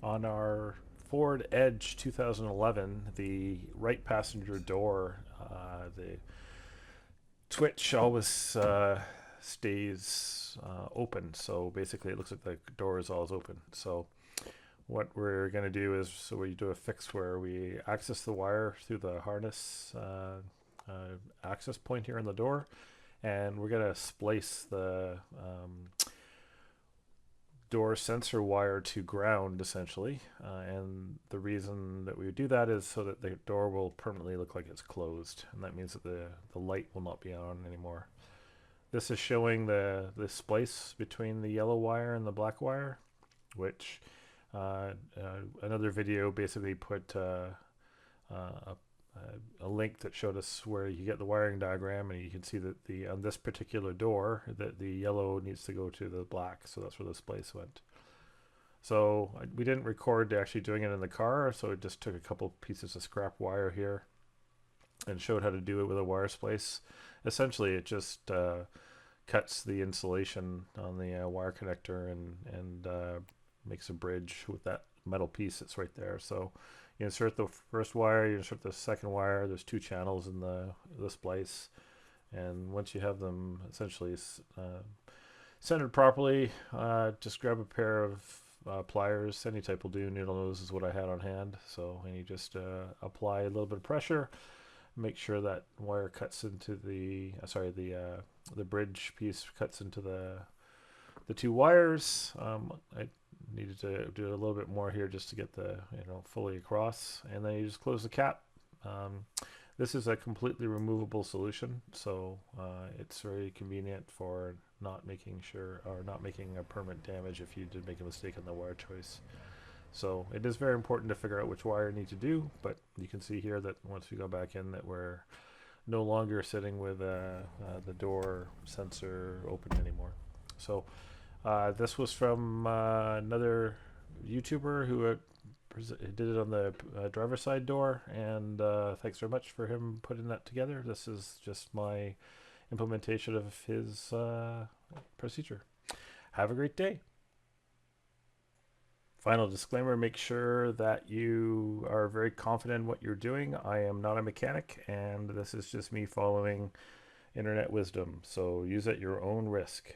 On our Ford Edge 2011, the right passenger door, the twitch always stays open. So basically, it looks like the door is always open. So what we're going to do is, so we do a fix where we access the wire through the harness access point here in the door, and we're going to splice the door sensor wire to ground essentially, and the reason that we would do that is so that the door will permanently look like it's closed, and that means that the light will not be on anymore. This is showing the splice between the yellow wire and the black wire, which another video basically put a link that showed us where you get the wiring diagram, and you can see that the on this particular door that the yellow needs to go to the black, so that's where the splice went. So we didn't record actually doing it in the car, so it just took a couple pieces of scrap wire here and showed how to do it with a wire splice. Essentially, it just cuts the insulation on the wire connector and makes a bridge with that metal piece that's right there. So you insert the first wire, you insert the second wire. There's two channels in the splice, and once you have them essentially centered properly, just grab a pair of pliers. Any type will do. Needle nose is what I had on hand. So, and you just apply a little bit of pressure. Make sure that wire cuts into the the bridge piece cuts into the two wires. I needed to do a little bit more here just to get the fully across, and then you just close the cap. This is a completely removable solution, so it's very convenient for not making a permanent damage if you did make a mistake on the wire choice. So it is very important to figure out which wire you need to do, but you can see here that once we go back in that we're no longer sitting with the door sensor open anymore. So this was from another YouTuber who did it on the driver's side door, and thanks very much for him putting that together. This is just my implementation of his procedure. Have a great day. Final disclaimer, make sure that you are very confident in what you're doing. I am not a mechanic, and this is just me following internet wisdom, so use at your own risk.